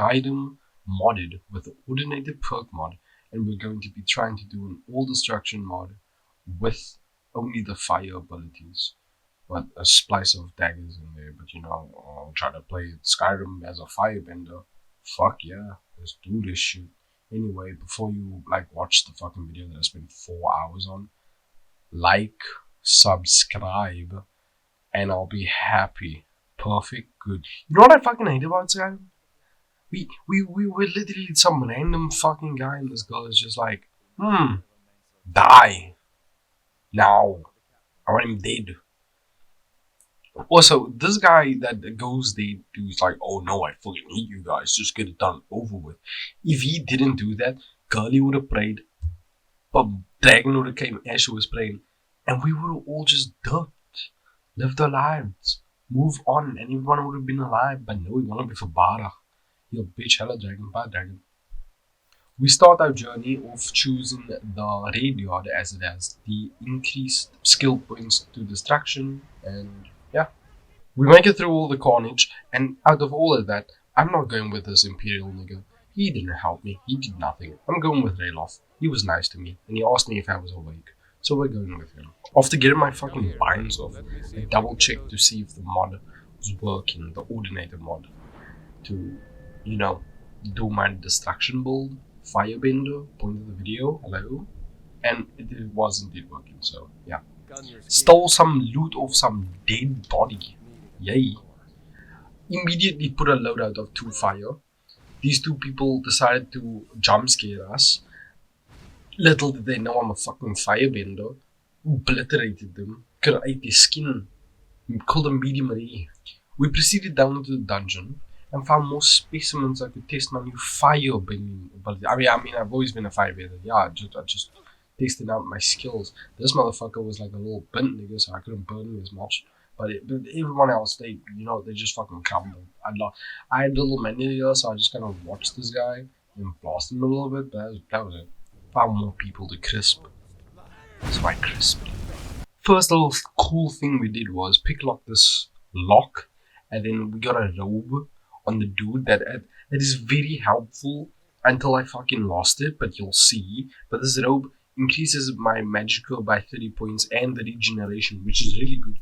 Skyrim modded with the ordinated perk mod, and we're going to be trying to do an all destruction mod with only the fire abilities, but a splice of daggers in there. But you know, I'll try to play Skyrim as a firebender. Fuck yeah, let's do this shit. Anyway, before you watch the fucking video that I spent 4 hours on, like, subscribe, and I'll be happy. Perfect, good. You know what I fucking hate about Skyrim? We were literally some random fucking guy, and this girl is just like, die now. I want him dead. Also, this guy that goes there, he's like, oh no, I fucking hate you guys, just get it done over with. If he didn't do that, Girlie would have prayed, but Dragon would have came, Asher was praying, and we would have all just dirt, lived our lives, move on, and everyone would have been alive. But no, we want to be for Barach. Yo, bitch, hello Dragon, bye Dragon. We start our journey of choosing the raid yard, as it has the increased skill points to destruction, and yeah. We make it through all the carnage, and out of all of that, I'm not going with this Imperial nigga. He didn't help me, he did nothing. I'm going with Rayloff. He was nice to me, and he asked me if I was awake, so we're going with him. After getting my fucking binds off, I double checked to see if the mod was working, the ordinator mod, to, you know, do my destruction build. Firebender, point of the video, hello, and it was indeed working, so yeah. Stole some loot off some dead body, yay. Immediately put a loadout of 2 fire. These 2 people decided to jump scare us. Little did they know I'm a fucking firebender. Obliterated them, cut out their skin, called them medium rare. We proceeded down into the dungeon and found more specimens I could test my new firebending ability. I mean, I've always been a firebender. Yeah, I just tested out my skills. This motherfucker was like a little bent nigga, so I couldn't burn him as much. But everyone else, they just fucking crumbled. I had a little menu here, so I just kind of watched this guy and blasted him a little bit, but that was it. Found more people to crisp. So I crisped. First little cool thing we did was picklock this lock, and then we got a robe on the dude that is very helpful until I fucking lost it, but you'll see. But this robe increases my magical by 30 points and the regeneration, which is really good.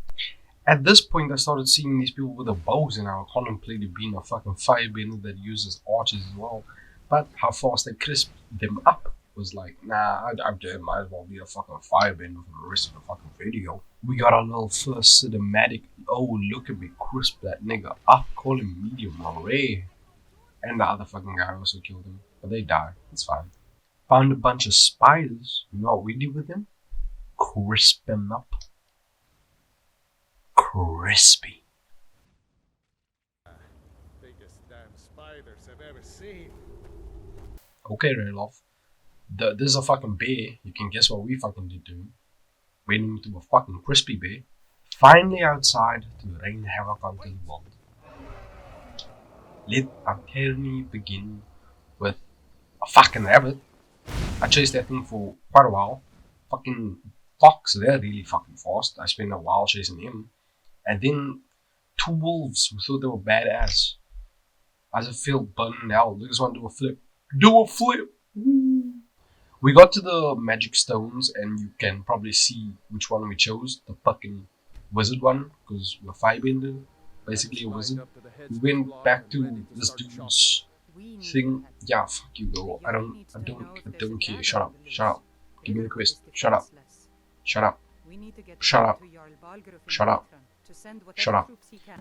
At this point, I started seeing these people with the bows, and I contemplated being a fucking firebender that uses archers as well. But how fast I crisped them up was like, nah, I might as well be a fucking firebender for the rest of the fucking video. We got our little first cinematic. Oh, look at me crisp that nigga up, call him medium rare. And the other fucking guy also killed him, but they died, it's fine. Found a bunch of spiders. You know what we did with them? Crisp them up. Crispy. Biggest damn spiders I've ever seen. Okay, Rayloff. This is a fucking bear. You can guess what we fucking did to him. Made him into a fucking crispy bear. Finally outside to rain havoc onto the world. Let our tyranny begin with a fucking rabbit. I chased that thing for quite a while. Fucking fox, they're really fucking fast. I spent a while chasing him. And then 2 wolves who thought they were badass. As I feel burning out. They just want to do a flip. Do a flip! Woo. We got to the magic stones, and you can probably see which one we chose. The fucking wizard one, because we're firebender. Basically a wizard. We went back to this dude's thing. Yeah, fuck you, girl. I don't care. Shut up. Shut up. Give me the quest. Shut up. Shut up. Shut up. Shut up. Shut up.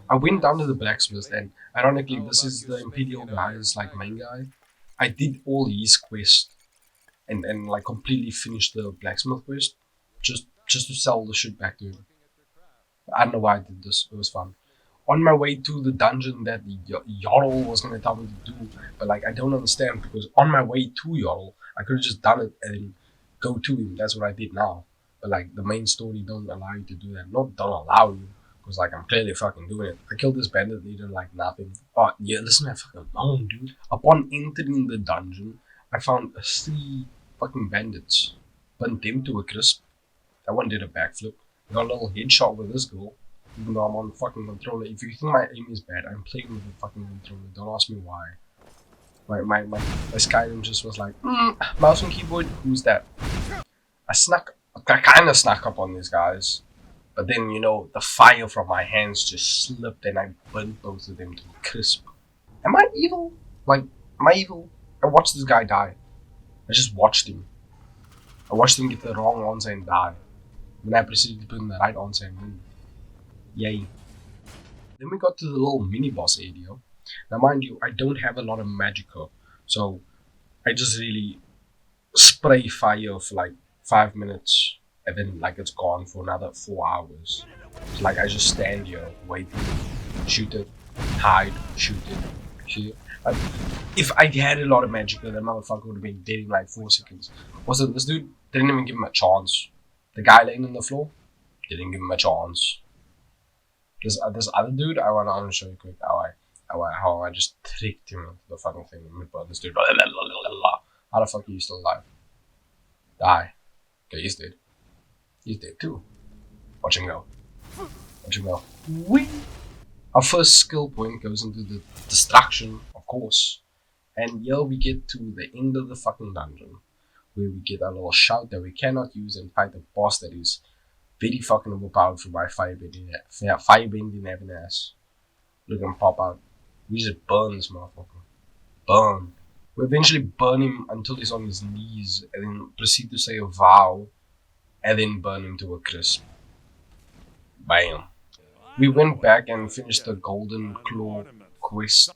I went down to the blacksmith, and ironically, this is the Imperial guy's main guy. I did all his quests and completely finished the blacksmith quest just to sell the shit back to him. I don't know why I did this. It was fun. On my way to the dungeon that Jarl was gonna tell me to do, but I don't understand, because on my way to Jarl, I could have just done it and then go to him. That's what I did now. But the main story don't allow you to do that. Not don't allow you, because I'm clearly fucking doing it. I killed this bandit leader like nothing. But yeah, listen to that fucking moan, dude. Upon entering the dungeon, I found 3 fucking bandits. Burnt them to a crisp. That one did a backflip. Got a little headshot with this girl. Even though I'm on the fucking controller. If you think my aim is bad, I'm playing with the fucking controller. Don't ask me why. My Skyrim just was like, mouse and keyboard, who's that? I kind of snuck up on these guys. But then, the fire from my hands just slipped and I burnt both of them to a crisp. Am I evil? Like, am I evil? I watched this guy die. I just watched him. I watched him get the wrong answer and die. Then I proceeded to put in the right answer and win. Yay. Then we got to the little mini-boss area. Now mind you, I don't have a lot of magicka. So, I just really spray fire for like 5 minutes. And then like it's gone for another 4 hours. So, like I just stand here, wait, shoot it, hide, shoot it, shoot it. Like, if I had a lot of magicka, that motherfucker would have been dead in like 4 seconds. Also, this dude didn't even give him a chance. The guy laying on the floor didn't give him a chance. This other dude, I want to show you quick how I just tricked him into the fucking thing. But this dude, how the fuck are you still alive? Die. Okay, he's dead. He's dead too. Watch him go. Watch him go. Whee! Our first skill point goes into the destruction, of course. And here we get to the end of the fucking dungeon. Where we get a little shout that we cannot use and fight a boss that is very fucking overpowered for my firebending having ass. Look at him pop out. We just burn this motherfucker. Burn. We eventually burn him until he's on his knees and then proceed to say a vow and then burn him to a crisp. Bam. We went back and finished the golden claw quest.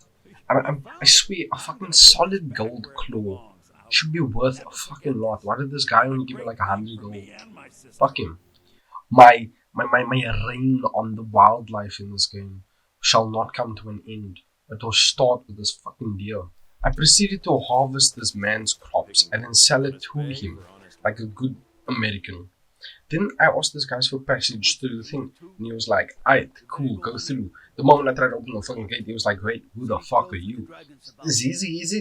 I swear, a fucking solid gold claw should be worth a fucking lot. Why did this guy only give me like 100 gold? Fuck him. My reign on the wildlife in this game shall not come to an end. It will start with this fucking deer. I proceeded to harvest this man's crops and then sell it to him like a good American. Then I asked this guy for passage through the thing, and he was like, "Aight, cool, go through." The moment I tried to open the fucking gate, he was like, "Wait, who the fuck are you? Is he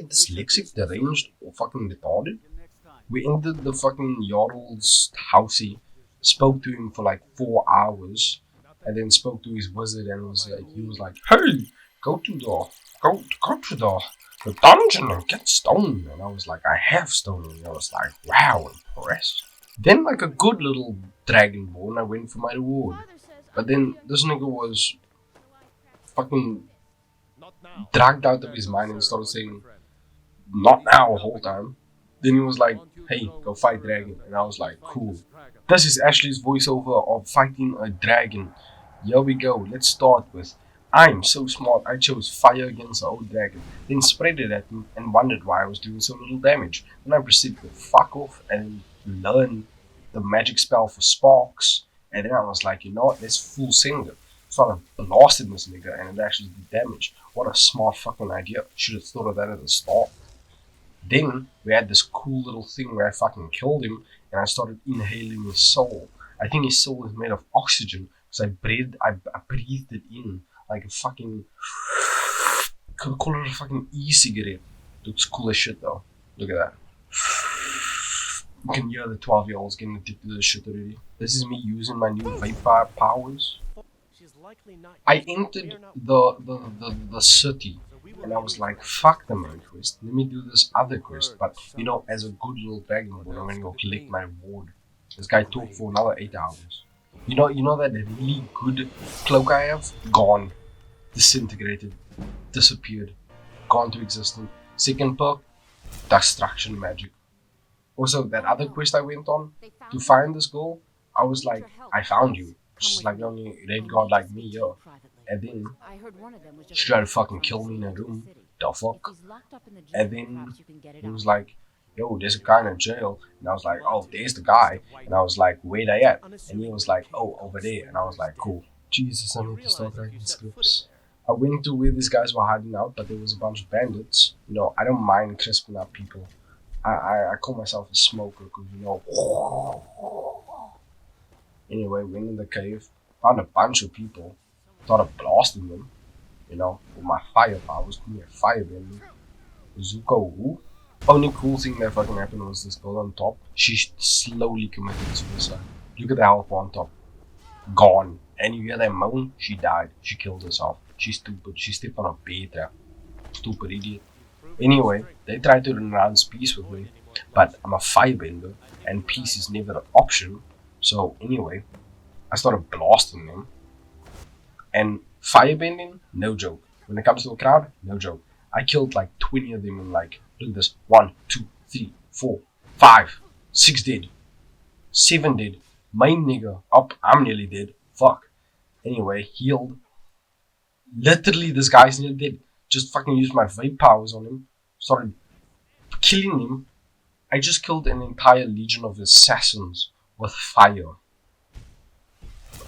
dyslexic, deranged, or fucking retarded?" We entered the fucking Jarl's housey, spoke to him for like 4 hours, and then spoke to his wizard, and he was like, "Hey, go to the dungeon and get stone." And I was like, "I have stone," and I was like, "Wow, impressed." Then, like a good little dragonborn, I went for my reward. But then this nigga was fucking dragged out of his mind and started saying, "Not now," the whole time. Then he was like, "Hey, go fight dragon." And I was like, "Cool." This is Ashley's voiceover of fighting a dragon. Here we go. Let's start with, "I'm so smart, I chose fire against the old dragon. Then spread it at him and wondered why I was doing so little damage. Then I proceeded to fuck off and learn the magic spell for sparks. And then I was like, you know what, let's full send it. So I blasted this nigga and it actually did damage. What a smart fucking idea. Should have thought of that at the start. Then we had this cool little thing where I fucking killed him and I started inhaling his soul. I think his soul is made of oxygen, so I breathed it in like a fucking, could call it a fucking e-cigarette. Looks cool as shit though. Look at that. You can hear the 12-year-olds getting addicted to this shit already. This is me using my new vapor powers. I entered the city and I was like, fuck the main quest, let me do this other quest. But as a good little dragonborn, I'm gonna go collect my reward. This guy talked for another 8 hours. You know that really good cloak I have? Gone. Disintegrated. Disappeared. Gone to existence. Second perk, destruction magic. Also, that other quest I went on to find this girl, I was like, I found you. She's like the only red god like me, yo. And then she tried to fucking kill me in a room. The fuck? And then he was like, yo, there's a guy in a jail. And I was like, oh, there's the guy. And I was like, where they at? And he was like, oh, over there. And I was like, cool. Jesus, I need to start writing scripts. I went to where these guys were hiding out, but there was a bunch of bandits. I don't mind crisping up people. I call myself a smoker because, Anyway, went in the cave, found a bunch of people, started blasting them, with my fire powers, called me a firebender. Zuko, who? Only cool thing that fucking happened was this girl on top. She slowly committed suicide. Look at the health on top. Gone. And you hear that moan? She died. She killed herself. She's stupid. She stepped on a bear trap. Stupid idiot. Anyway, they tried to renounce peace with me, but I'm a firebender, and peace is never an option. So anyway, I started blasting them. And firebending, no joke. When it comes to a crowd, no joke. I killed like 20 of them in like, look at this, 1, 2, 3, 4, 5, 6 dead, 7 dead. Main nigga, up, I'm nearly dead. Fuck. Anyway, healed. Literally, this guy's nearly dead. Just fucking used my vape powers on him. Started killing him. I just killed an entire legion of assassins with fire.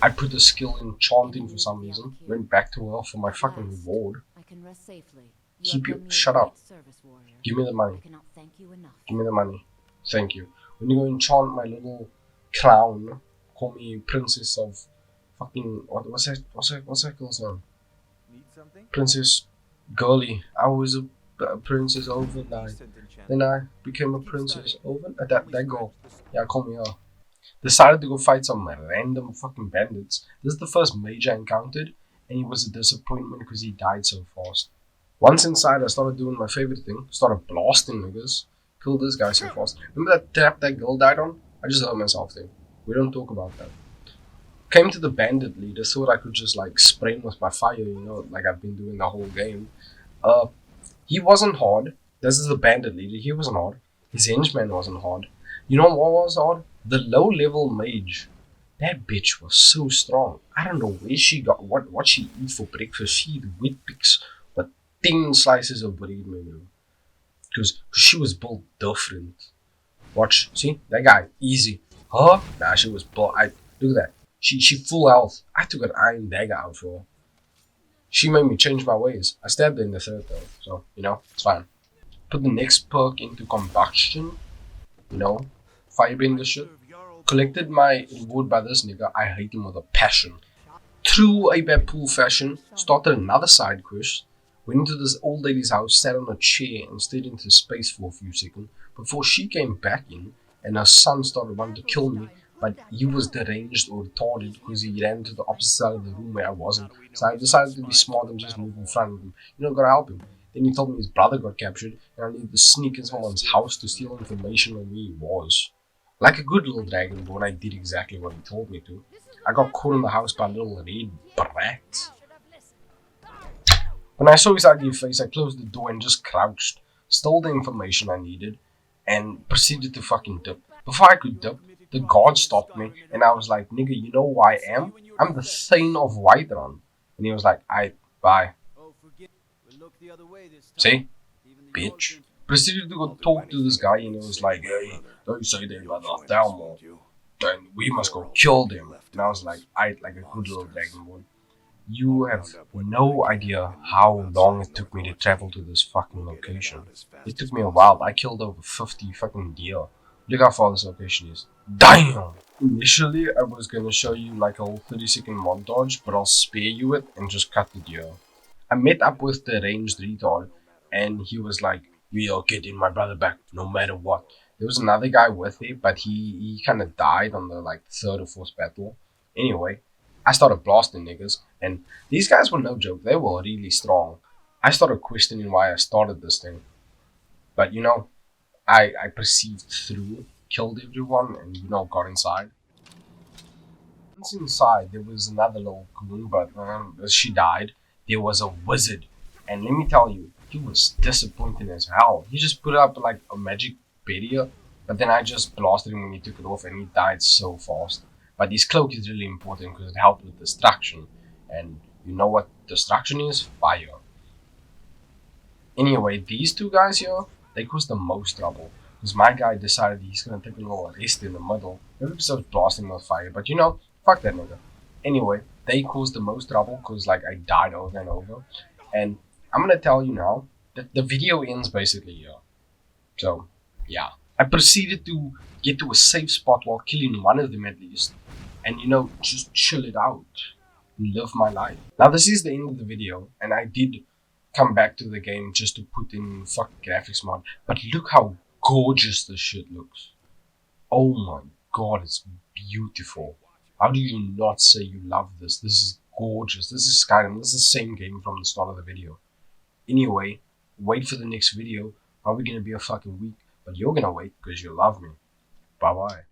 I put a skill in chanting for some reason. Went back to her for my fucking reward. Keep you. Shut up. Give me the money. Give me the money. Thank you. When you go enchant my little clown, call me Princess of fucking. What's that girl's name? Princess Girly. I was a princess overnight. Then I became a princess overnight. That girl. Yeah, call me her. Decided to go fight some random fucking bandits. This is the first mage I encountered, and he was a disappointment because he died so fast. Once inside, I started doing my favorite thing. Started blasting niggas. Killed this guy so fast. Remember that trap that girl died on? I just hurt myself there. We don't talk about that. Came to the bandit leader, thought I could just like spray him with my fire, you know, like I've been doing the whole game. He wasn't hard. This is the bandit leader. He wasn't hard. His henchman wasn't hard. You know what was hard? The low level mage. That bitch was so strong. I don't know where she got what she eat for breakfast. She eat wheat picks with thin slices of bread, maybe. Because she was built different. Watch, see that guy, easy. Huh? Nah, she was built. Look at that. She full health. I took an iron dagger out for her. She made me change my ways. I stabbed her in the third though, so you know it's fine. Put the next perk into combustion. You know, firebender shit. Collected my reward by this nigga. I hate him with a passion. Through a bad pool fashion, started another side quest. Went into this old lady's house, sat on a chair and stared into space for a few seconds before she came back in and her son started wanting to kill me, but he was deranged or retarded because he ran to the opposite side of the room where I wasn't. So I decided to be smart and just move in front of him. You know, gotta help him. Then he told me his brother got captured and I needed to sneak into someone's house to steal information on where he was. Like a good little dragonborn, I did exactly what he told me to. I got caught in the house by a little red brat. When I saw his ugly face, I closed the door and just crouched, stole the information I needed, and proceeded to fucking dip. Before I could dip, the guard stopped me, and I was like, nigga, you know who I am? I'm the Thane of Whiterun. And he was like, bye. See? Bitch. Proceeded to go talk to this guy, and he was like, hey, don't say that about the Thelma. Then we must go kill them. And I was like, like a good little dragonborn. You have no idea how long it took me to travel to this fucking location. It took me a while. I killed over 50 fucking deer. Look how far this location is. Damn! Initially, I was gonna show you like a whole 30-second montage, but I'll spare you it and just cut the deer. I met up with the ranged retard, and he was like, we are getting my brother back, no matter what. There was another guy with me, but he kind of died on the like third or fourth battle. Anyway, I started blasting niggas, and these guys were no joke. They were really strong. I started questioning why I started this thing. But you know, I perceived through, killed everyone, and you know, got inside. Once inside, there was another little goon, but she died. There was a wizard, and let me tell you, he was disappointing as hell. He just put up like a magic barrier, but then I just blasted him when he took it off, and he died so fast. But his cloak is really important because it helped with destruction. And you know what destruction is? Fire. Anyway, these two guys here, they caused the most trouble. Because my guy decided he's going to take a little rest in the middle. Maybe because I was blasting with fire. But you know, fuck that nigga. Anyway, they caused the most trouble because like I died over and over. And I'm going to tell you now that the video ends basically here. So, yeah. I proceeded to get to a safe spot while killing one of them at least. And you know, just chill it out and live my life. Now this is the end of the video, and I did come back to the game just to put in fucking graphics mod. But look how gorgeous this shit looks. Oh my god, it's beautiful. How do you not say you love this? This is gorgeous. This is Skyrim. This is the same game from the start of the video. Anyway, Wait for the next video. Probably gonna be a fucking week, but you're gonna wait because you love me. Bye bye.